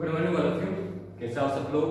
Good morning all of you. कैसे हो सब लोग?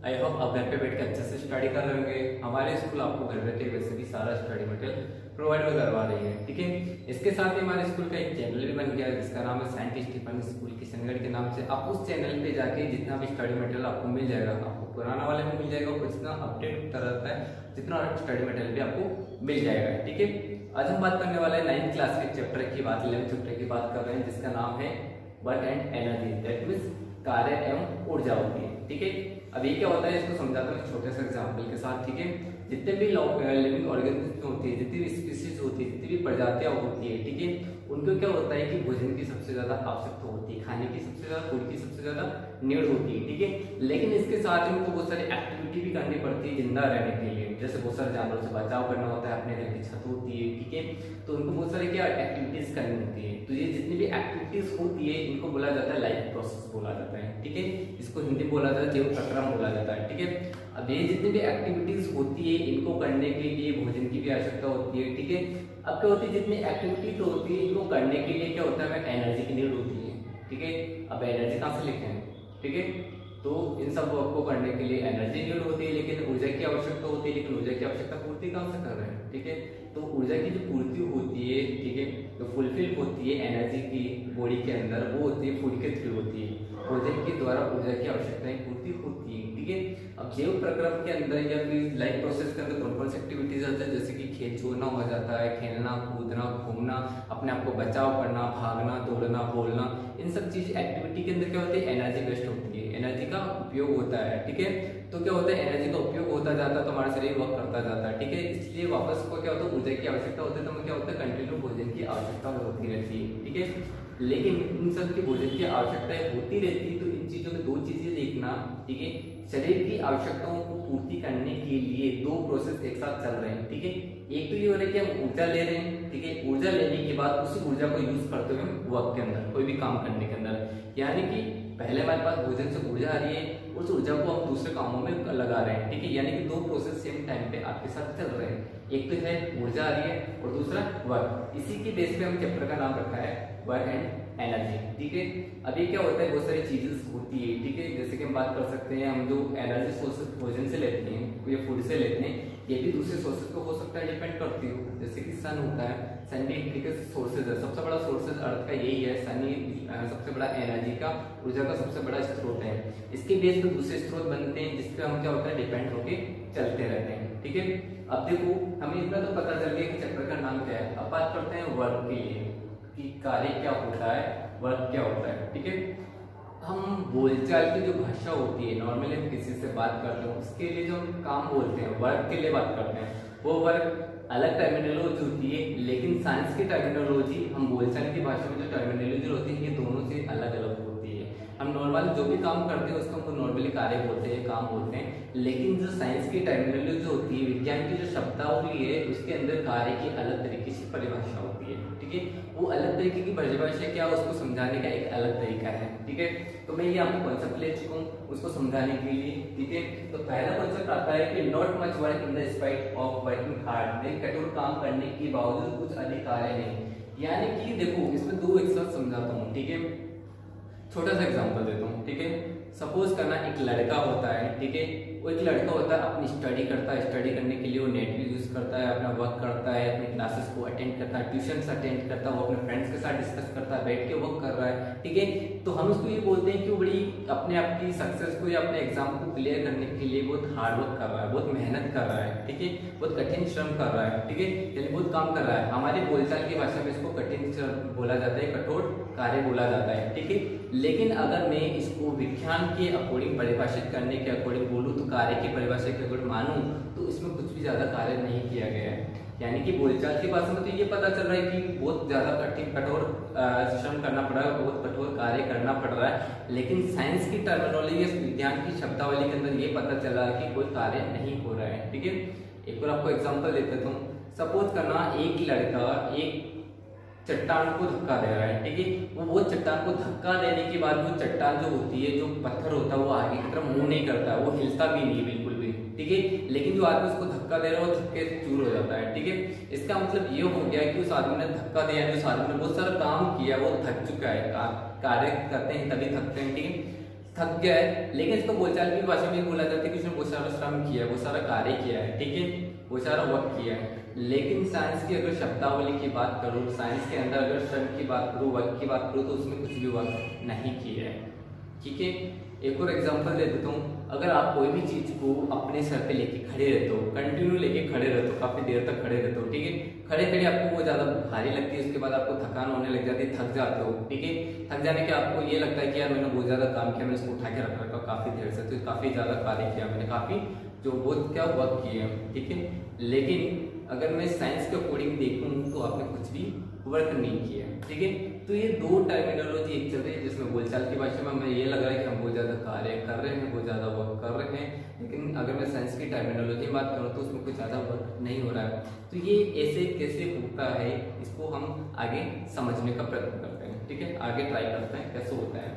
आई होप आप घर पे बैठ के अच्छे से स्टडी कर रहे होंगे। हमारे स्कूल आपको घर बैठे वैसे भी सारा स्टडी मटेरियल प्रोवाइड करवा रही है, ठीक है। इसके साथ ही हमारे स्कूल का एक चैनल भी बन गया है जिसका नाम है साइंस स्टीफन स्कूल किशनगढ़ के नाम से। आप उस चैनल पे जाके जितना भी स्टडी मटेरियल आपको मिल जाएगा, आपको पुराना वाले में मिल जाएगा और जितना अपडेट होता रहता है जितना स्टडी मटेरियल भी आपको मिल जाएगा, ठीक है। आज हम बात करने वाले हैं 9th क्लास के चैप्टर की बात, 11th चैप्टर की बात कर रहे हैं जिसका नाम है work and energy, that means कार्य एवं ऊर्जा होती है, ठीक है। अब ये क्या होता है इसको समझाता हूँ छोटे से एग्जाम्पल के साथ, ठीक है। जितने भी लिविंग ऑर्गेनिज्म होती है, जितनी भी स्पीसीज होती है, जितनी भी प्रजातियां होती है, ठीक है, उनको क्या होता है कि भोजन की सबसे ज्यादा आवश्यकता होती है, खाने की सबसे ज्यादा, फूड की सबसे ज्यादा नीड होती है, ठीक है। लेकिन इसके साथ ही उनको बहुत सारी एक्टिविटी भी करनी पड़ती है जिंदा रहने के लिए। जैसे बहुत सारे जानवरों से बचाव करना होता है, अपने घर की छत होती है, ठीक है, तो उनको बहुत सारी क्या एक्टिविटीज करनी होती है। तो ये जितनी भी एक्टिविटीज होती है इनको बोला जाता है लाइफ प्रोसेस बोला जाता है, ठीक है। इसको हिंदी बोला जाता है जीव प्रक्रम बोला जाता है, ठीक है। अब ये जितनी भी एक्टिविटीज होती है इनको करने के लिए भोजन की भी आवश्यकता होती है, ठीक है। अब क्या होती है जितनी एक्टिविटीज होती है इनको करने के लिए क्या होता है हमें एनर्जी की नीड होती है, ठीक है। अब एनर्जी कहाँ से लिखे हैं, ठीक है, तो इन सब वर्क को करने के लिए एनर्जी नीड होती है, लेकिन ऊर्जा की आवश्यकता होती है। लेकिन ऊर्जा की आवश्यकता पूर्ति कहाँ से कर रहे हैं, ठीक है। तो ऊर्जा की जो पूर्ति होती है, ठीक है, जो फुलफिल होती है एनर्जी की बॉडी के अंदर, वो होती है फूड के थ्रू होती है। भोजन के द्वारा ऊर्जा की आवश्यकताएं पूर्ति होती है, ठीक है। अब जैव प्रक्रम के अंदर या फिर लाइफ प्रोसेस के अंदर कौन कौन सी एक्टिविटीज आती है, जैसे कि खेल छोड़ना हो जाता है, खेलना कूदना घूमना, अपने आप को बचाव करना, भागना दौड़ना बोलना, इन सब चीज एक्टिविटी के अंदर क्या होती है एनर्जी वेस्ट होती है, एनर्जी का उपयोग होता है, ठीक है। तो क्या होता है एनर्जी का उपयोग होता जाता है तो हमारा शरीर वर्क करता जाता है, ठीक है। इसलिए वापस को क्या होता है ऊर्जा की आवश्यकता होती है, तो हमें क्या होता है कंटिन्यू भोजन की आवश्यकता होती रहती है, ठीक है। लेकिन इन सब की भोजन की आवश्यकताएं होती रहती है, तो इन चीजों में दो चीजें देखना, ठीक है। शरीर की आवश्यकताओं को पूर्ति करने के लिए दो प्रोसेस एक साथ चल रहे हैं, ठीक है। एक तो ये हो रहा है कि हम ऊर्जा ले रहे हैं, ठीक है। ऊर्जा लेने के बाद उसी ऊर्जा को यूज करते हुए वर्क के अंदर, कोई भी काम करने के अंदर, यानी कि पहले हमारे पास भोजन से ऊर्जा आ रही है, उस ऊर्जा को हम दूसरे कामों में लगा रहे हैं, ठीक है। यानी कि दो प्रोसेस सेम टाइम पे आपके साथ चल रहे हैं, एक तो है ऊर्जा आ रही है और दूसरा वर्क। इसी के बेस पे हम चैप्टर का नाम रखा है वर्क एंड एनर्जी, ठीक है। अभी क्या होता है बहुत सारी चीजें होती है, ठीक है। जैसे कि हम बात कर सकते हैं हम जो एनर्जी सोर्सेज भोजन से लेते हैं या फूड से लेते हैं, ये भी दूसरे सोर्सेज पे हो सकता है, डिपेंड करती हो। जैसे कि सन होता है, सन भी ठीक है सोर्सेज है, सबसे बड़ा सोर्सेज अर्थ का यही है, सन ही सबसे बड़ा एनर्जी का, ऊर्जा का सबसे बड़ा स्रोत है। इसके बेस पे दूसरे स्रोत बनते हैं जिसपे हम क्या होता है डिपेंड होके चलते रहते हैं, ठीक है। अब देखो हमें इतना तो पता चल गया कि चैप्टर का नाम क्या है। अब बात करते हैं वर्क के लिए कि कार्य क्या होता है, वर्क क्या होता है, ठीक है। हम बोलचाल की जो भाषा होती है, नॉर्मली हम किसी से बात करते हैं उसके लिए जो हम काम बोलते हैं, वर्क के लिए बात करते हैं, वो वर्क अलग टर्मिनोलॉजी होती है। लेकिन साइंस की टर्मिनोलॉजी, हम बोलचाल की भाषा में जो टर्मिनोलॉजी होती है ये दोनों से अलग अलग होती है। हम नॉर्मल जो भी काम करते हैं उसको हम नॉर्मली कार्य बोलते हैं, काम बोलते हैं। लेकिन जो साइंस की टर्मिनोलॉजी होती है, विज्ञान की जो शब्दावली है, उसके अंदर कार्य की अलग तरीके से परिभाषा होती है, ठीक है। वो अलग तरीके की परिभाषा क्या उसको समझाने का एक अलग तरीका है, ठीक है। तो मैं ये आपको कॉन्सेप्ट ले चुका हूँ उसको समझाने के लिए, ठीक है। तो पहला कॉन्सेप्ट आता है कि not much work in the spite of working hard, कठोर काम करने के बावजूद कुछ अधिक कार्य नहीं। यानी कि देखो इसमें दो एक साथ समझाता हूँ, ठीक है। छोटा सा एग्जांपल देता हूँ, ठीक है। सपोज करना एक लड़का होता है, ठीक है, वो एक लड़का होता है अपनी स्टडी करता है, स्टडी करने के लिए वो नेट भी यूज करता है, अपना वर्क करता है, अपनी क्लासेस को अटेंड करता है, ट्यूशन अटेंड करता है, वो अपने फ्रेंड्स के साथ डिस्कस करता है, बैठ के वर्क कर रहा है, ठीक है। तो हम उसको ये बोलते हैं कि वो बड़ी अपने आप की सक्सेस को या अपने एग्जाम को क्लियर करने के लिए बहुत हार्ड वर्क कर रहा है, बहुत मेहनत कर रहा है, ठीक है, बहुत कठिन श्रम कर रहा है, ठीक है, यानी बहुत काम कर रहा है। हमारी बोलचाल की भाषा में इसको कठिन श्रम बोला जाता है, कठोर कार्य बोला जाता है, ठीक है। लेकिन अगर मैं इसको विज्ञान के अकॉर्डिंग परिभाषित करने के अकॉर्डिंग बोलूँ, तो कार्य की परिभाषा के अकॉर्डिंग मानूं, तो इसमें कुछ भी ज्यादा कार्य नहीं किया गया है। यानी कि बोलचाल की भाषा में तो ये पता चल रहा है कि बहुत ज्यादा कठिन कठोर श्रम करना पड़ रहा है, बहुत कठोर कार्य करना पड़ रहा है। लेकिन साइंस की टर्मिनोलॉजी, विज्ञान की शब्दावली के अंदर ये पता चल रहा है कि कोई कार्य नहीं हो रहा है, ठीक है। एक और आपको एग्जाम्पल देता हूँ। सपोज करना एक लड़का एक चट्टान को धक्का दे रहा है, ठीक है। वो चट्टान को धक्का देने के बाद वो चट्टान जो होती है, जो पत्थर होता है, वो आगे की तरफ मूव नहीं करता है, वो हिलता भी नहीं है बिल्कुल भी, ठीक है। लेकिन जो आदमी उसको धक्का दे रहा है वो धक्के से चूर हो जाता है, ठीक है। इसका मतलब ये हो गया कि उस आदमी ने धक्का दिया, उस आदमी ने बहुत सारा काम किया, वो थक चुका है। कार्य करते हैं तभी थकते हैं, ठीक है। थक गया है, लेकिन इसको बोलचाल की भाषा में बोला जाता है कि उसने वो सारा श्रम किया है, वो सारा कार्य किया है, ठीक है, वो सारा वर्क किया है। लेकिन साइंस की अगर शब्दावली की बात करूँ, साइंस के अंदर अगर श्रम की बात करूँ, वर्क की बात करूँ, तो उसमें कुछ भी वर्क नहीं किया है, ठीक है। एक और एग्जांपल दे देता हूँ, अगर आप कोई भी चीज को अपने सर पे लेके खड़े रहते हो, कंटिन्यू लेके खड़े रहते हो, काफी देर तक खड़े रहते हो, ठीक है, खड़े खड़े आपको वो ज्यादा भारी लगती है, उसके बाद आपको थकान होने लग जाती है, थक जाते हो, ठीक है। थक जाने के आपको ये लगता है कि यार मैंने बहुत ज्यादा काम किया, मैं इसको उठा के रख रखा काफी देर से, तो काफी ज्यादा कार्य किया मैंने, काफी जो बहुत क्या वर्क किया, ठीक है। लेकिन अगर मैं साइंस के अकॉर्डिंग देखूँ तो आपने कुछ भी वर्क नहीं किया, ठीक है। तो ये दो टर्मिनोलॉजी एक चल रही है, जिसमें बोलचाल की भाषा में हमें ये लग रहा है कि हम बहुत ज्यादा कार्य कर रहे हैं, बहुत ज्यादा वर्क कर रहे हैं, लेकिन अगर मैं साइंस की टर्मिनोलॉजी बात करूँ तो उसमें कुछ ज्यादा वर्क नहीं हो रहा है। तो ये ऐसे कैसे होता है, इसको हम आगे समझने का प्रयत्न करते हैं, ठीक है, आगे ट्राई करते हैं कैसे होता है।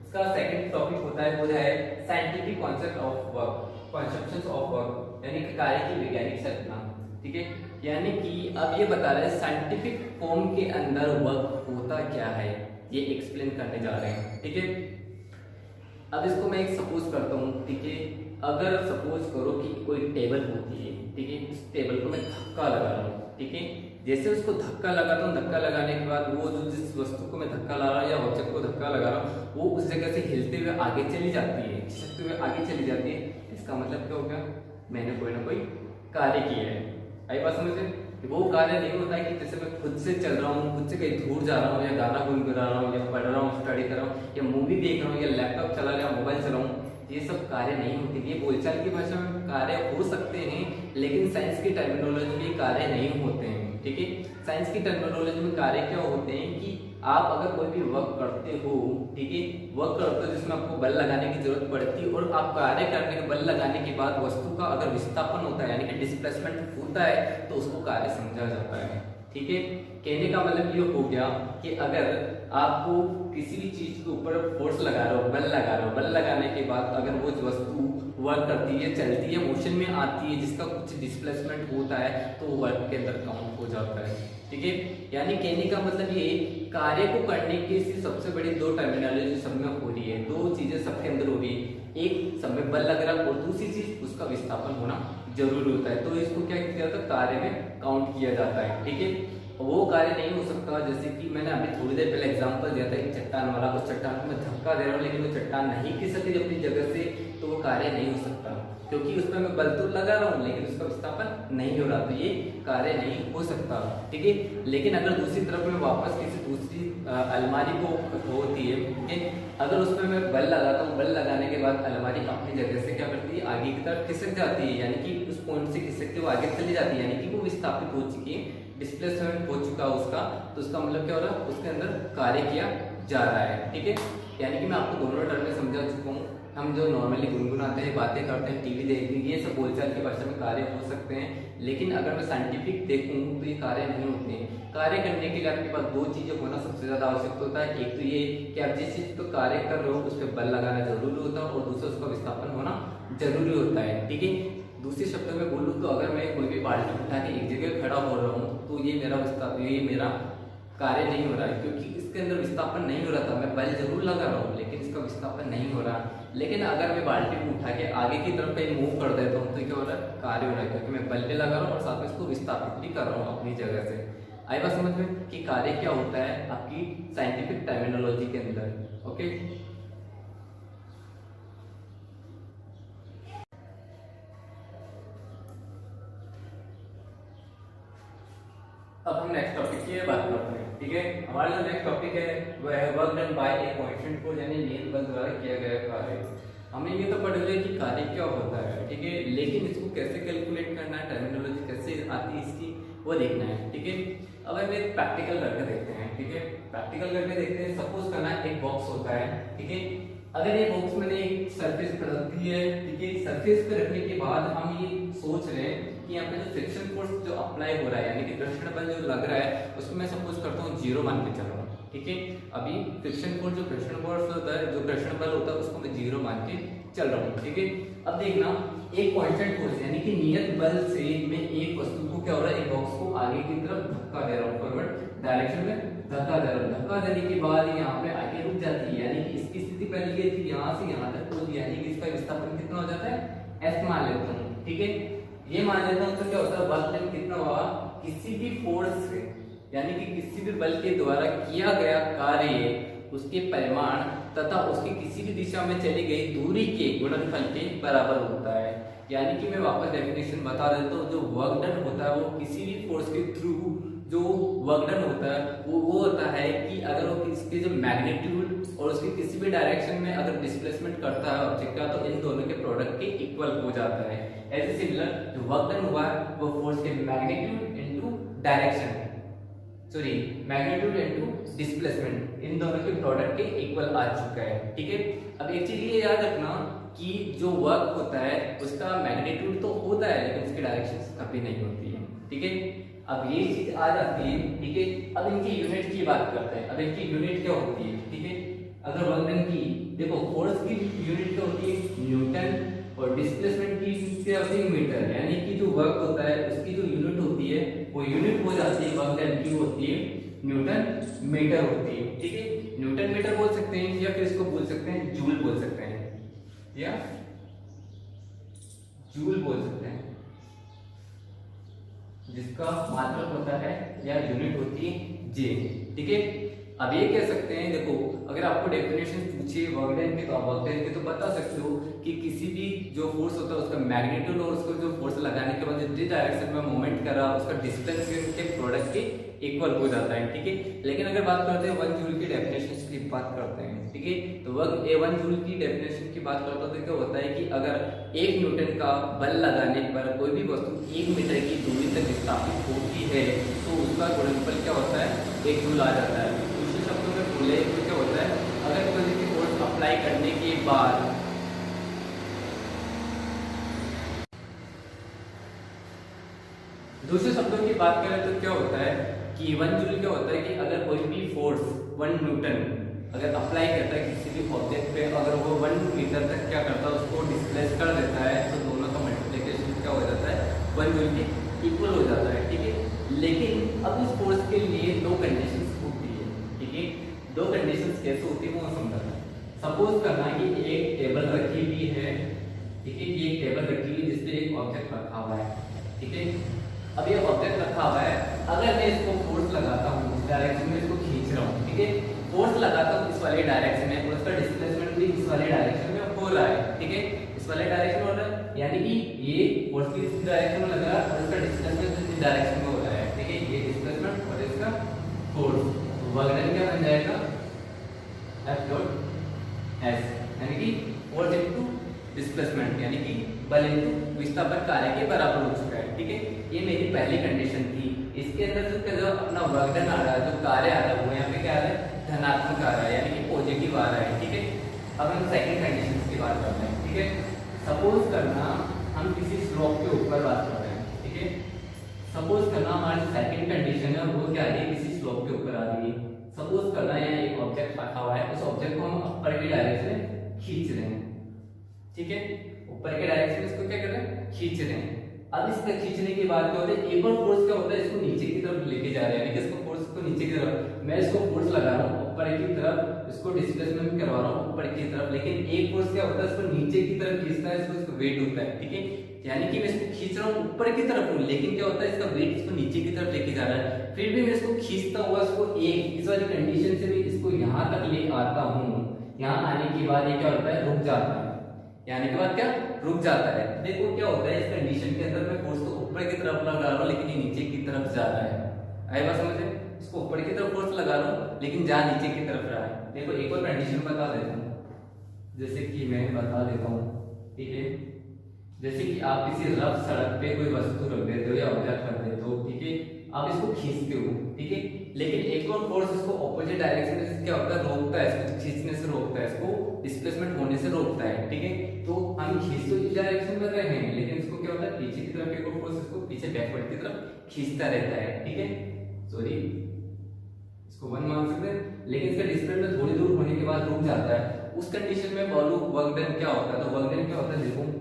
इसका सेकंड टॉपिक होता है, वो है scientific concept of work, conceptions of work, यानी कि कार्य की वैज्ञानिक संरचना, ठीक है। यानी कि अब ये बता रहे हैं साइंटिफिक फॉर्म के अंदर वर्क होता क्या है, ये एक्सप्लेन करने जा रहे हैं, ठीक है। अब इसको मैं एक सपोज करता हूँ, ठीक है। अगर सपोज करो कि कोई टेबल होती है, ठीक है, इस टेबल को मैं धक्का लगा रहा हूँ, ठीक है। जैसे उसको धक्का लगाता हूँ, धक्का लगाने के बाद वो जो जिस वस्तु को मैं धक्का लगा रहा हूँ या ऑब्जेक्ट को धक्का लगा रहा हूँ, वो उस जगह से हिलते हुए आगे चली जाती है, खिसकते हुए आगे चली जाती है। इसका मतलब क्या हो गया, मैंने कोई ना कोई कार्य किया है। आई बात समझ में? वो कार्य नहीं होता है कि जैसे मैं खुद से चल रहा हूँ, खुद से कहीं दूर जा रहा हूँ, या गाना गुनगुना रहा हूँ, या पढ़ रहा हूँ, स्टडी कर रहा हूँ, या मूवी देख रहा हूँ, या लैपटॉप चला रहा हूँ, मोबाइल चला हूँ, ये सब कार्य नहीं होते। ये बोलचाल की भाषा में कार्य हो सकते हैं, लेकिन साइंस की टर्मिनोलॉजी में कार्य नहीं होते हैं, ठीक है। साइंस की टर्मिनोलॉजी में कार्य क्या होते हैं कि आप अगर कोई भी वर्क करते हो, ठीक है, वर्क करते हो जिसमें आपको बल लगाने की जरूरत पड़ती है, और आप कार्य करने के बल लगाने के बाद वस्तु का अगर विस्थापन होता है, यानी कि डिस्प्लेसमेंट होता है, तो उसको कार्य समझा जाता है, ठीक है। कहने का मतलब ये हो गया कि अगर आपको किसी भी चीज के ऊपर फोर्स लगा रहे हो, बल लगा रहे हो, बल लगाने के बाद अगर वो वस्तु वर्क करती है, चलती है, मोशन में आती है, जिसका कुछ डिस्प्लेसमेंट होता है, तो वर्क के अंदर काउंट हो जाता है, ठीक है। यानी कहने का मतलब ये कार्य को करने की सबसे बड़ी दो टर्मिनोलॉजी सब में हो रही है, दो चीजें सबके अंदर हो रही है, एक सब में बल लग रहा है और दूसरी चीज उसका विस्थापन होना जरूरी होता है, तो इसको क्या किया जाता है, कार्य में काउंट किया जाता है, ठीक है। वो कार्य नहीं हो सकता, जैसे कि मैंने अभी थोड़ी देर पहले एग्जांपल दिया था एक चट्टान वाला, उस चट्टान को मैं धक्का दे रहा हूँ, लेकिन वो चट्टान नहीं खिसकती अपनी जगह से, तो वो कार्य नहीं हो सकता, क्योंकि उसमें मैं बल तो लगा रहा हूँ, लेकिन उसका विस्थापन नहीं हो रहा, तो ये कार्य नहीं हो सकता, ठीक है। लेकिन अगर दूसरी तरफ में वापस किसी दूसरी अलमारी को होती है, ठीक है, अगर उसमें मैं बल लगाता हूँ, बल लगाने के बाद अलमारी अपनी जगह से क्या करती है, आगे की तरफ खिसक जाती है, यानी कि उस पॉइंट से खिसक के वो आगे चली जाती है, यानी कि वो विस्थापित हो चुकी है, डिस्प्लेसमेंट हो चुका उसका, तो उसका मतलब क्या हो रहा है, उसके अंदर कार्य किया जा रहा है, ठीक है। यानी कि मैं आपको दोनों टर्म में समझा चुका हूँ। हम जो नॉर्मली गुनगुनाते हैं, बातें करते हैं, टीवी देखते हैं, ये सब बोलचाल की भाषा में कार्य हो सकते हैं, लेकिन अगर मैं साइंटिफिक देखूँ तो ये कार्य नहीं होते हैं। कार्य करने के लिए आपके पास दो चीजें होना सबसे ज्यादा आवश्यक होता है, एक तो ये कि आप जिस चीज पर कार्य कर रहे हो उस पर बल लगाना जरूरी होता है, और दूसरा उसका विस्थापन होना जरूरी होता है, ठीक है। दूसरे शब्दों में बोलूँ तो अगर मैं कोई भी बाल्टी उठा के एक जगह खड़ा हो रहा हूँ, तो ये मेरा विस्थापन, ये मेरा कार्य नहीं हो रहा है, क्योंकि इसके अंदर विस्थापन नहीं हो रहा था, मैं बल जरूर लगा रहा हूँ, लेकिन इसका विस्थापन नहीं हो रहा। लेकिन अगर मैं बाल्टी को उठा के आगे की तरफ कहीं मूव कर देता हूँ, तो क्या हो रहा है, कार्य हो रहा है, क्योंकि मैं बल भी लगा रहा हूँ और साथ में इसको विस्थापित भी कर रहा हूँ अपनी जगह से। आई बात समझ में कि कार्य क्या होता है आपकी साइंटिफिक टर्मिनोलॉजी के अंदर, ओके। अब हम नेक्स्ट टॉपिक की बात करते हैं, ठीक है। हमारा जो नेक्स्ट टॉपिक है वह है work done by a constant force, यानी नियत बल द्वारा किया गया कार्य। हमने ये तो पढ़ लिया कि कार्य क्या होता है, ठीक है, लेकिन इसको कैसे कैलकुलेट करना है, टर्मिनोलॉजी कैसे आती है इसकी, वो देखना है, ठीक है। अब हम एक प्रैक्टिकल करके देखते हैं, ठीक है, प्रैक्टिकल करके देखते हैं। सपोज करना एक बॉक्स होता है, ठीक है। अगर ये बॉक्स मैंने एक सरफेस पर रख दी है, ठीक है, सरफेस पे रखने के बाद हम ये सोच रहे हैं कि यहाँ पे जो फ्रिक्शन फोर्स जो अप्लाई हो रहा है, यानी कि घर्षण बल जो लग रहा है, उसको मैं सपोज करता हूँ 0 मान के चल रहा हूँ, ठीक है। अभी फ्रिक्शन फोर्स जो घर्षण फोर्स होता है, जो घर्षण बल होता है, उसको मैं 0 मान के चल रहा हूँ, ठीक है। अब देखना एक कांस्टेंट फोर्स यानी कि नियत बल से मैं एक वस्तु को क्या हो रहा है, एक बॉक्स को आगे की तरफ धक्का दे रहा हूँ, फॉरवर्ड डायरेक्शन में धक्का दे रहा हूँ। धक्का देने के बाद यहाँ पे आगे रुक जाती है, यानी कि इसकी स्थिति पहले ये थी यहाँ से यहाँ तक पहुंची, यानी कि इसका विस्थापन कितना हो जाता है, F मान लेता हूँ, ठीक है। ये मान लेता हूँ तो क्या होता है, वर्क डन कितना हुआ, किसी भी फोर्स से यानी कि किसी भी बल के द्वारा किया गया कार्य उसके परिमाण तथा उसकी किसी भी दिशा में चली गई दूरी के गुणनफल के बराबर होता है। यानी कि मैं वापस डेफिनेशन बता देता हूँ, जो वर्क डन होता है वो किसी भी फोर्स के थ्रू जो वर्क डन होता है वो होता है कि अगर वो इसके जो मैग्नीट्यूड और उसके किसी भी डायरेक्शन में अगर डिस्प्लेसमेंट करता है ऑब्जेक्ट का, तो इन दोनों के प्रोडक्ट के इक्वल हो जाता है। ऐसे सिमिलर जो वर्क डन हुआ है वो फोर्स के magnitude into direction, sorry magnitude into displacement, इन दोनों के प्रोडक्ट के इक्वल आ चुका है, ठीक है। अब एक चीज ये याद रखना कि जो वर्क होता है उसका मैग्नीट्यूड तो होता है लेकिन उसकी डायरेक्शन कभी नहीं होती है, ठीक है। अब ये चीज आ जाती है, ठीक है। अब इनकी यूनिट की बात करते हैं। अब इनकी यूनिट क्या होती है, ठीक है। अगर वर्क डन की देखो फोर्स की यूनिट क्या होती है, न्यूटन, और डिस्प्लेसमेंट की क्या होती है, मीटर। यानी कि जो वर्क होता है उसकी जो यूनिट होती है वो यूनिट हो जाती है वर्क डन की होती है न्यूटन मीटर होती है, ठीक है। न्यूटन मीटर बोल सकते हैं या फिर इसको बोल सकते हैं जूल बोल सकते हैं, या जूल बोल सकते हैं, जिसका मात्रक होता है या यूनिट होती है जे, ठीक है। अब ये कह सकते हैं, देखो अगर आपको डेफिनेशन पूछे वर्क डन की तो आप वर्क डन की तो बता सकते हो कि किसी भी जो फोर्स होता है उसका मैग्नीट्यूड और उसको जो फोर्स लगाने के बाद जिस डायरेक्शन में मूवमेंट कर रहा उसका डिस्टेंस के प्रोडक्ट के इक्वल हो जाता है, ठीक है। लेकिन अगर बात करते हैं 1 जूल की डेफिनेशन की बात करते हैं, ठीक है, तो वर्क 1 जूल की डेफिनेशन की बात करते हैं तो क्या होता है कि अगर 1 न्यूटन का बल लगाने पर कोई भी वस्तु 1 मीटर की दूरी तक विस्थापित होती है तो उसका गुणनफल क्या होता है, 1 जूल आ जाता है। दूसरे शब्दों में बोले तो क्या होता है, अगर कोई भी फोर्स अप्लाई करने के बाद दूसरे शब्दों की बात करें तो क्या होता है कि 1 जूल क्या होता है कि अगर कोई भी फोर्स 1 न्यूटन अगर अप्लाई करता है किसी भी ऑब्जेक्ट पे, अगर वो 1 मीटर तक क्या करता है उसको डिस्प्लेस कर देता है तो दोनों का मल्टीप्लिकेशन क्या हो जाता है, 1 जूल के इक्वल हो जाता है, ठीक है। लेकिन अब इस फोर्स के लिए 2 कंडीशंस होती है, ठीक है। 2 कंडीशंस कैसे होती है वो समझना। सपोज करना कि एक टेबल रखी हुई है, ठीक है, ये एक टेबल रखी हुई है जिसपे एक ऑब्जेक्ट रखा हुआ है, ठीक है। अब ये ऑब्जेक्ट रखा हुआ है, अगर मैं इसको फोर्स लगाता हूँ इस डायरेक्शन में इसको खींच रहा हूँ, ठीक है, फोर्स लगाता हूँ इस वाले डायरेक्शन में और उसका डिस्प्लेसमेंट भी इस वाले डायरेक्शन में हो रहा है, ठीक है, इस वाले डायरेक्शन में हो रहा है, यानी कि ये फोर्स भी इस डायरेक्शन में लग रहा है और इसका डिस्प्लेसमेंट इस डायरेक्शन में हो रहा है, ठीक है, ये डिस्प्लेसमेंट और इसका फोर्स, वर्क डन क्या बन जाएगा, F डॉट S, यानी कि फोर्स इनटू डिस्प्लेसमेंट यानी कि बल इनटू विस्थापन कार्य के बराबर हो चुका है, ठीक है। ये मेरी पहली कंडीशन थी। इसके अंदर जो अपना वर्क डन आ रहा है, जो कार्य आ रहा है वो यहाँ पे क्या आ रहा है, धनात्मक आ रहा है यानी कि पॉजिटिव आ रहा है, ठीक है। अब हम सेकंड कंडीशन की बात करते हैं, ठीक है। सपोज करना हम किसी स्लोप के ऊपर बात कर रहे हैं, ठीक है। सपोज करना हमारी सेकंड कंडीशन है वो क्या है, किसी स्लोप के ऊपर आ रही है। सपोज करना यहाँ एक ऑब्जेक्ट रखा हुआ है, उस ऑब्जेक्ट को हम ऊपर की डायरेक्शन में खींच रहे हैं, ठीक है, ऊपर के डायरेक्शन में इसको क्या कर रहे हैं, खींच रहे हैं। अब इसका खींचने के बाद क्या होता है, एक और फोर्स क्या होता है, इसको नीचे की तरफ लेके जा रहे हैं, यानी कि इसको फोर्स को नीचे की तरफ, मैं इसको फोर्स लगा रहा हूँ ऊपर की तरफ, इसको डिस्प्लेसमेंट करवा रहा हूँ ऊपर की तरफ, लेकिन एक फोर्स क्या होता है इसको नीचे की तरफ खींचता है, इसको वेट होता है, ठीक है। यानी कि मैं इसको खींच रहा हूँ ऊपर की तरफ हूँ, लेकिन क्या होता है इसका वेट इसको नीचे की तरफ लेके जा रहा है, फिर भी मैं इसको खींचता हुआ इसको एक इस वाली कंडीशन से भी इसको यहाँ तक ले आता हूँ। यहाँ आने के बाद ये क्या होता है, रुक जाता है, यानी के बाद क्या रुक जाता है। देखो क्या होता है इस कंडीशन के अंदर मैं फोर्स को ऊपर की तरफ लगा रहा हूँ लेकिन ये नीचे की तरफ जा रहा है, आई बात समझे, इसको ऊपर की तरफ फोर्स लगा रहा हूँ लेकिन जा नीचे की तरफ रहा है। देखो एक और कंडीशन बता देता हूँ, जैसे कि मैं बता देता हूँ, ठीक है। जैसे कि आप किसी रफ सड़क पे कोई वस्तु रख देते हो या ऑब्जेक्ट रख देते हो, ठीक है, आप इसको खींचते हो, ठीक है, लेकिन एक और फोर्स इसको ऑपोजिट डायरेक्शन में क्या होता है, रोकता है, इसको खींचने से रोकता है, इसको डिस्प्लेसमेंट होने से रोकता है, ठीक है। तो हम खींच तो इस डायरेक्शन में रहे हैं लेकिन इसको क्या होता है, पीछे की तरफ एक और फोर्स इसको पीछे बैकवर्ड की तरफ खींचता रहता है, ठीक है, सॉरी इसको 1 मान सकते हैं, लेकिन इसका डिस्प्लेसमेंट थोड़ी दूर होने के बाद रुक जाता है। उस कंडीशन में बोलो वर्क डन क्या होता है, तो वर्क डन क्या होता है,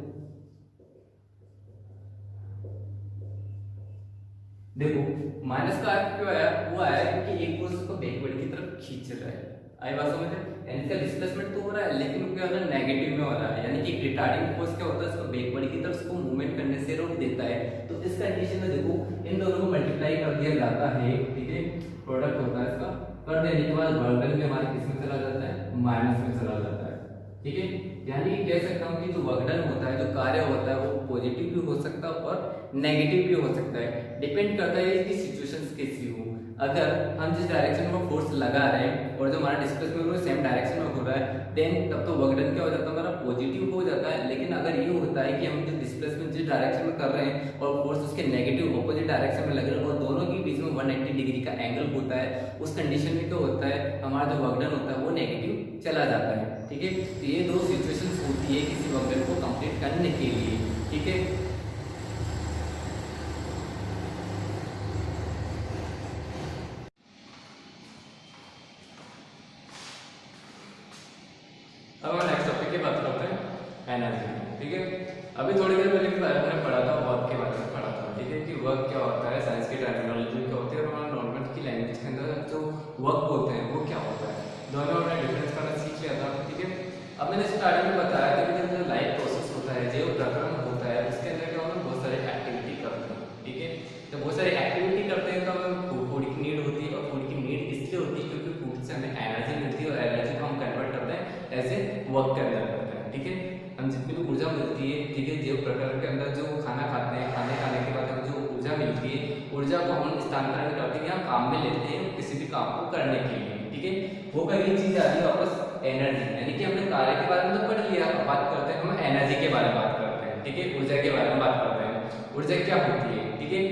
देखो माइनस का अर्थ क्यों आया, वो आया क्योंकि एक फोर्स को बैकवर्ड की तरफ खींच रहा है, आई बात समझ में? यानी इसका डिस्प्लेसमेंट तो हो रहा है लेकिन क्या हो रहा है, नेगेटिव में हो रहा है। यानी कि रिटार्डिंग फोर्स क्या होता है, इसको बैकवर्ड की तरफ उसको मूवमेंट करने से रोक देता है। तो इस कंडीशन में देखो इन दोनों को मल्टीप्लाई कर दिया जाता है, ठीक है, प्रोडक्ट होता है इसका, कर देने के बाद वर्गन में हमारे किस में चला जाता है, माइनस में चला जाता है, ठीक है। यानी कह सकता हूँ कि जो वर्कडन होता है, जो कार्य होता है, वो पॉजिटिव भी हो सकता है और नेगेटिव भी हो सकता है, डिपेंड करता है कि सिचुएशंस कैसी हो। अगर हम जिस डायरेक्शन में फोर्स लगा रहे हैं और जो हमारा डिस्प्लेसमेंट है सेम डायरेक्शन में हो रहा है, देन तब तो वर्कडन क्या हो जाता है, हमारा पॉजिटिव हो जाता है। लेकिन अगर ये होता है कि हम जो डिस्प्लेसमेंट जिस डायरेक्शन में कर रहे हैं और फोर्स उसके नेगेटिव ऑपोजिट डायरेक्शन में लग रहा है और दोनों के बीच में 180 डिग्री का एंगल होता है, उस कंडीशन में क्या होता है, हमारा जो वर्कडन होता है वो नेगेटिव चला जाता है, ठीक है। तो ये दो सिचुएशंस होती है किसी वर्कडन को कंप्लीट करने के लिए, ठीक है। अब हम नेक्स्ट टॉपिक की बात करते हैं, एनर्जी, ठीक है। अभी थोड़ी देर पहले के बारे में पढ़ा था, वर्क के बारे में पढ़ा था, ठीक है, कि वर्क क्या होता है, साइंस की टर्मिनोलॉजी क्या होती है और हमारा नॉर्मल की लैंग्वेज के अंदर जो वर्क होते हैं वो क्या होता है, दोनों में हमने डिफरेंस करना सीख लिया था, ठीक है। अब मैंने स्टार्टिंग में बताया था कि जो लाइफ प्रोसेस होता है, जो प्रक्रम होता है, उसके अंदर क्या होता है, बहुत सारे एक्टिविटी करते हैं, ठीक है। तो बहुत सारी एक्टिविटी करते हैं तो हमें फूड की नीड होती है और फूड की नीड इसलिए होती है क्योंकि फूड से हमें एनर्जी मिलती है और एनर्जी को हम कन्वर्ट करते हैं ऐसे वर्क के अंदर करते हैं, ठीक है। हम जितनी भी ऊर्जा मिलती है, ठीक है, जो प्रकार के अंदर जो खाना खाते हैं, खाने खाने के बाद हमें जो ऊर्जा मिलती है, ऊर्जा को हम स्थानांतरण करते हैं या काम में लेते हैं किसी भी काम को करने के लिए, ठीक है। वो पहली चीज आती है वापस एनर्जी, यानी कि हमने कार्य के बारे में तो पढ़ लिया, बात करते हैं हम एनर्जी के बारे में बात करते हैं, ठीक है, ऊर्जा के बारे में बात करते हैं। ऊर्जा क्या होती है, ठीक है,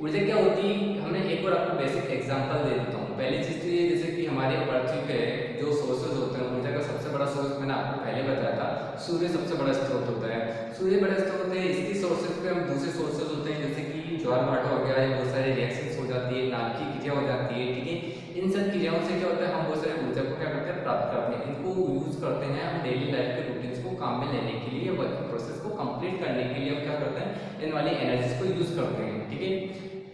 ऊर्जा क्या होती है, हमने एक और आपको बेसिक एग्जांपल दे देता हूँ। पहली चीज तो ये, जैसे कि हमारे पृथ्वी पे जो सोर्सेज होते हैं ऊर्जा का, सबसे बड़ा सोर्स मैंने आपको पहले बताया था, सूर्य सबसे बड़ा स्रोत होता है। सूर्य बड़ा स्रोत होते हैं, इसकी सोर्सेज पे हम दूसरे सोर्सेज होते हैं जैसे कि ज्वार भाटा हो गया है, बहुत सारे रिएक्शंस हो जाती है, नाभ की क्रिया हो जाती है, ठीक है। इन सब क्रियाओं से क्या होता है, हम बहुत सारे ऊर्जा को क्या करते हैं, प्राप्त करते हैं, इनको यूज करते हैं हम डेली लाइफ के रूटीन्स को काम में लेने के लिए, वर्किंग प्रोसेस को कंप्लीट करने के लिए हम क्या करते हैं, इन वाली एनर्जीज को यूज करते हैं, ठीक है।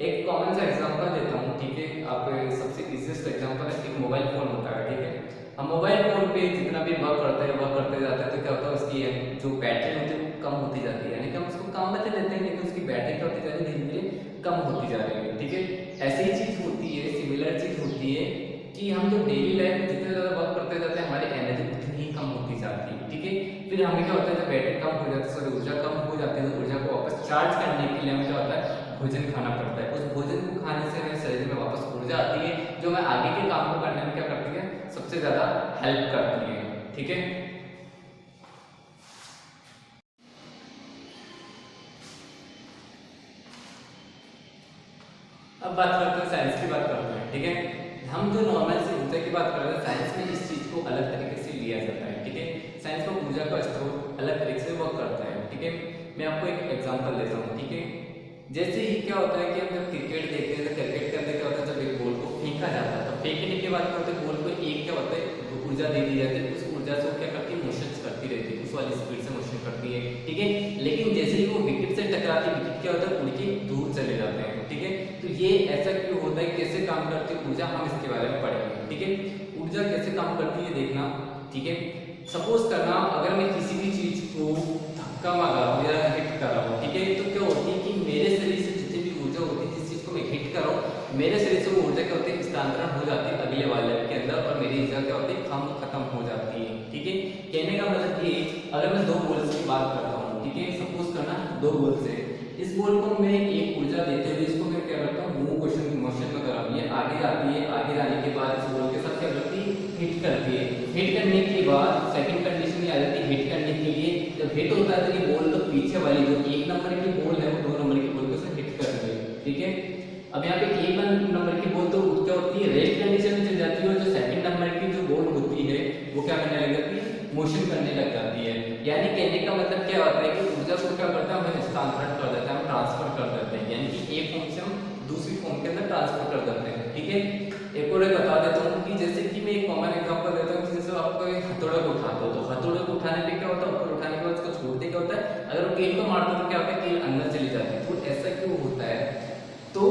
एक कॉमन सा एग्जांपल देता हूँ, ठीक है, आप सबसे इजीएस्ट एग्जांपल है, एक मोबाइल फोन होता है, ठीक है। हम मोबाइल फोन पे जितना भी वर्क करते हैं, वर्क करते जाते हैं, तो क्या होता है, उसकी जो बैटरी होती है वो कम होती जाती है, यानी कि हम उसको काम में तो लेते हैं लेकिन उसकी बैटरी क्या होती जा रही है, धीरे धीरे कम होती जा रही है, ठीक है। ऐसी ही चीज होती है, सिमिलर चीज होती है कि हम जो डेली लाइफ में जितने ज्यादा वर्क करते जाते हैं, हमारी एनर्जी उतनी ही कम होती जाती है, ठीक है। फिर हमें क्या होता है, जब बैटरी कम हो जाती है, सॉरी ऊर्जा कम हो जाती है, तो ऊर्जा को वापस चार्ज करने के लिए हमें क्या होता है, भोजन खाना पड़ता है। उस भोजन को खाने से हमें शरीर में वापस ऊर्जा आती है, जो हमें आगे के काम को करने में क्या करती है, सबसे ज्यादा हेल्प करती है, ठीक है। अब बात करते हैं साइंस की बात करते हैं, ठीक है। हम जो नॉर्मल से ऊर्जा की बात कर रहे हैं, साइंस में इस चीज को अलग तरीके से लिया जाता है, ठीक है। साइंस में ऊर्जा का स्रोत अलग तरीके से वर्क करता है, ठीक है। मैं आपको एक एग्जांपल देता हूँ, ठीक है। जैसे ही क्या होता है कि हम जब क्रिकेट देखते हैं तो क्रिकेट के अंदर क्या होता है, जब एक बॉल को फेंका जाता है तो फेंकने के बाद क्या होता है, बॉल को एक क्या होता है, ऊर्जा दे दी जाती है, उस ऊर्जा से वो क्या करती है, मोशन करती रहती है, उस वाली स्पीड से मोशन करती है, ठीक है। लेकिन जैसे ही वो विकेट से टकराती है, विकेट क्या होता है, उड़ के दूर चले जाते हैं, ठीक है। तो ये ऐसा क्यों होता है, कैसे काम करती है ऊर्जा, हम इसके बारे में पढ़ेंगे, ठीक है। ऊर्जा कैसे काम करती है देखना, ठीक है। सपोज करना, अगर मैं किसी भी चीज को धक्का मारा हूँ या हिट कर रहा हूँ, ठीक है, तो क्या होती है कि मेरे शरीर से जितनी भी ऊर्जा होती है, जिस चीज को मैं हिट कर रहा हूँ, मेरे शरीर से वो ऊर्जा क्या होती है, स्थानांतरण हो जाती है अगले वाले के अंदर और मेरी ऊर्जा क्या होती है, खत्म हो जाती है, ठीक है। कहने का मतलब ये, अगर मैं दो बॉल्स की बात करता हूँ, ठीक है, सपोज करना दो बॉल्स है, इस बॉल को मैं एक ऊर्जा देते हुए इसको मैं क्या करता हूँ, मूव मोशन में कर रहा हूँ, ये आगे आती है, आगे आने के बाद इस बॉल के साथ क्या करती है, हिट करती है। हिट करने के बाद सेकंड कंडीशन ये आ जाती है, हिट करने के लिए जब हिट होता है तो ये बॉल तो पीछे वाली जो एक नंबर की बॉल है वो दो नंबर की बॉल को हिट कर रही है, ठीक है। अब यहाँ पे एक नंबर की बॉल तो क्या होती है, रेस्ट कंडीशन में चल जाती है और जो सेकंड नंबर की जो बॉल होती है वो क्या करने लग जाती है, मोशन करने लग जाती है। यानी कहने का मतलब क्या होता है कि ऊर्जा को क्या करता है, हम स्थानांतरण कर देते हैं, हम ट्रांसफर कर देते हैं, यानी कि एक फॉर्म से हम दूसरी फॉर्म के अंदर ट्रांसफर कर देते हैं, ठीक है। एक और बता देता हूँ कि जैसे कि मैं एक कॉमन एग्जांपल देता हूँ, जैसे आपको एक हथौड़ा को उठाते हो, तो हथौड़े को उठाने पे क्या होता है, ऊपर उठाने के बाद उसको छोड़ते क्या होता है, अगर वो कील को मारते तो क्या होता है, कील अंदर चली जाती है। तो ऐसा क्यों होता है, तो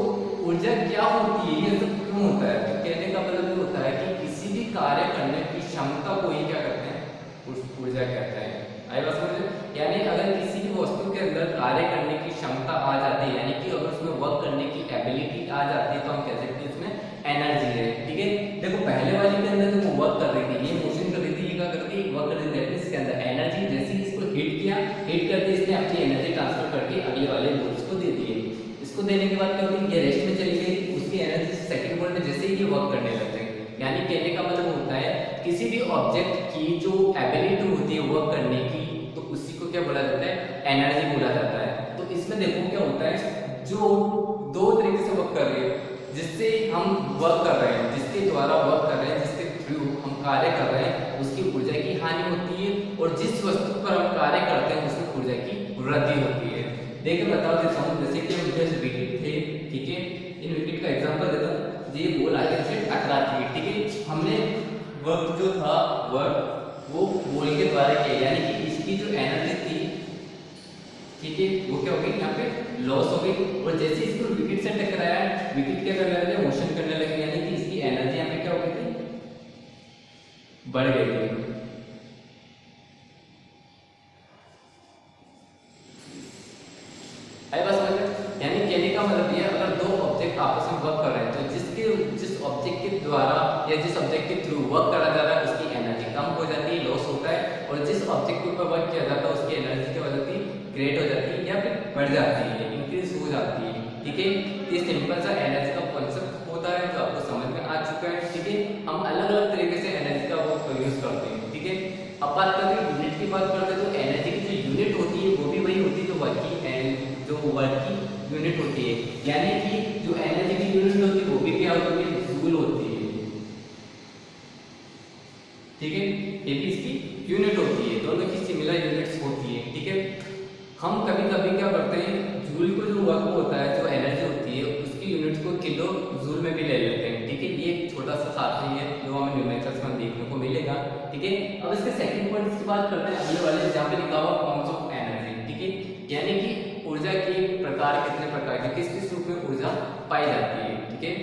ऊर्जा क्या होती है, ये सब क्यों होता है, तो कहने का मतलब ये होता है कि किसी भी कार्य करने कार्य करने की क्षमता आ जाती है, यानी कि अगर उसमें वर्क करने की एबिलिटी आ जाती है तो हम कह सकते हैं उसमें एनर्जी है। ठीक है, देखो पहले वाले के अंदर जो वर्क कर रही थी, ये मोशन कर रही थी, ये क्या कर रही थी, वर्क कर रही थी, इसके अंदर एनर्जी जैसे ही इसको हिट किया, हिट करते इसने अपनी एनर्जी ट्रांसफर करके अगले वाले बोल्स को दे दी। इसको देने के बाद क्या होती है, ये रेस्ट में चली गई, उसकी एनर्जी सेकंड बोल्ट में जैसे ही ये वर्क करने लगते हैं, यानी कहने का मतलब होता है किसी भी ऑब्जेक्ट की जो एबिलिटी होती है वर्क करने की, तो उसी को क्या बोला जाता है, एनर्जी बोला जाता है। तो इसमें देखो क्या होता है, जो दो तरीके से वर्क कर रही है, जिससे हम वर्क कर रहे हैं, जिसके द्वारा वर्क कर रहे हैं, जिसके थ्रू हम कार्य कर रहे हैं, उसकी ऊर्जा की हानि होती है, और जिस वस्तु पर हम कार्य करते हैं उसकी ऊर्जा की वृद्धि होती है। देखिए बता देता हूँ, जैसे कि हम विकेट थे, ठीक है, इन विकेट का एग्जांपल देता हूँ, ये बॉल आगे से टकराती है, ठीक है, हमने वर्क जो था वर्क वो बॉल के द्वारा किया, यानी कि इसकी जो एनर्जी थी, ठीक है, वो क्या हो गई, यहाँ पे लॉस हो गई, और जैसे इसको विकेट से टकराया, विकेट क्या करने लगे, मोशन करने लगे, यानी कि इसकी एनर्जी यहाँ पे क्या हो गई थी, बढ़ गई थी। आई बात समझ में? यानी कहने का मतलब ये, अगर दो ऑब्जेक्ट आपस में वर्क कर रहे हैं तो जिस ऑब्जेक्ट के द्वारा या जिस ऑब्जेक्ट के थ्रू वर्क करा जा रहा है उसकी एनर्जी कम हो जाती है, लॉस होता है, और जिस ऑब्जेक्ट के ऊपर वर्क किया जाता है उसकी एनर्जी क्या हो जाती है, क्रिएट हो जाती है या फिर बढ़ जाती है, इंक्रीज हो जाती है। ठीक है, ये सिंपल सा एनर्जी का कॉन्सेप्ट होता है जो आपको समझ में आ चुका है। ठीक है, हम अलग अलग तरीके से एनर्जी का वो यूज करते हैं। ठीक है, अब बात करते हैं यूनिट की, बात करते हैं तो एनर्जी की जो यूनिट होती है वो भी वही होती है जो वर्क की यूनिट होती है, यानी कि जो एनर्जी की यूनिट होती है वो भी क्या होती है, जूल होती है। ठीक है, ये भी इसकी यूनिट होती है, दोनों की सिमिलर यूनिट्स होती है। ठीक है, हम कभी कभी क्या करते हैं, जूल को जो वर्क होता है, जो एनर्जी होती है, उसकी यूनिट को किलो जूल में भी ले लेते हैं। ठीक है, ये एक छोटा सा साथी है जो हमें न्यूमेरिकल्स में देखने को मिलेगा। ठीक है, अब इसके सेकंड पॉइंट की बात करते हैं, अगले वाले जहाँ पे लिखा हुआ फॉर्म्स ऑफ एनर्जी। ठीक है, यानी कि ऊर्जा के प्रकार, कितने प्रकार के, किस किस रूप में ऊर्जा पाई जाती है। ठीक है,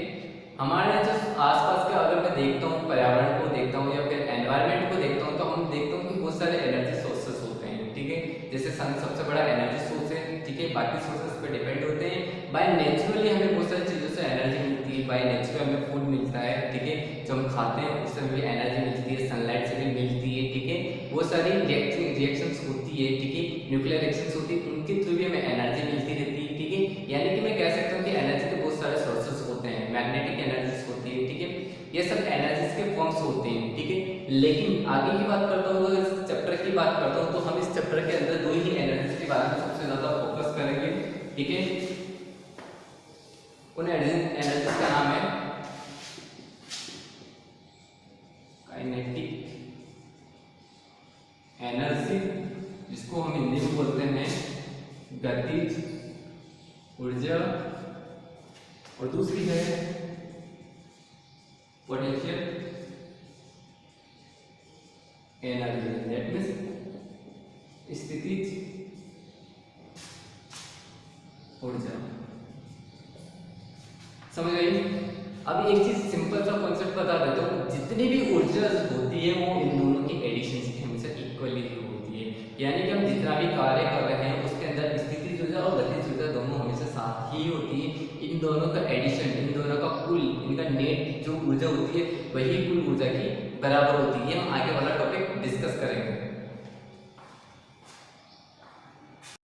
हमारे जो आसपास के, अगर मैं देखता हूँ पर्यावरण को देखता हूँ या फिर एनवायरनमेंट को देखता हूँ, तो हम देखता हूँ कि बहुत सारे एनर्जी सोर्सेस होते हैं। ठीक है, जैसे सन सबसे बड़ा एनर्जी सोर्स है। ठीक है, बाकी सोर्सेस पे डिपेंड होते हैं। बाय नेचुरली हमें बहुत सारी चीज़ों से एनर्जी मिलती है, बाय नेचुरल हमें फूड मिलता है। ठीक है, जो हम खाते हैं उससे हमें एनर्जी मिलती है, सनलाइट से भी मिलती है। ठीक है, बहुत सारी रिएक्शंस होती है। ठीक है, न्यूक्लियर रिएक्शंस होती है, उनके थ्रू भी हमें एनर्जी मिलती रहती है। ठीक है, यानी कि मैं कह सकता हूँ कि एनर्जी के बहुत सारे सोर्सेस होते हैं, मैग्नेटिक एनर्जीज होती है। ठीक है, ये सब एनर्जीज के फॉर्म्स होते हैं। ठीक है, लेकिन आगे की बात करता हूँ, अगर इस चैप्टर की बात करता हूँ तो हम इस चैप्टर के अंदर दो ही एनर्जीज के बारे में सबसे ज्यादा फोकस करेंगे। ठीक है, उन एनर्जीज का नाम है काइनेटिक एनर्जी, जिसको हम हिंदी में बोलते हैं गतिज ऊर्जा, और दूसरी है पोटेंशियल एनर्जी, दैट मींस स्थितिज ऊर्जा। समझ गई? अब एक चीज सिंपल सा कॉन्सेप्ट बता देता हूँ, जितनी भी ऊर्जा होती है वो इन दोनों की एडिशन से हमेशा इक्वली होती है, यानी कि हम जितना भी कार्य कर रहे हैं उसके अंदर स्थितिज ऊर्जा और गतिज ऊर्जा दोनों हमेशा साथ ही होती है। इन दोनों का एडिशन, इन दोनों का कुल, इनका नेट जो ऊर्जा होती है वही कुल ऊर्जा की बराबर होती है। हम आगे वाला टॉपिक डिस्कस करेंगे।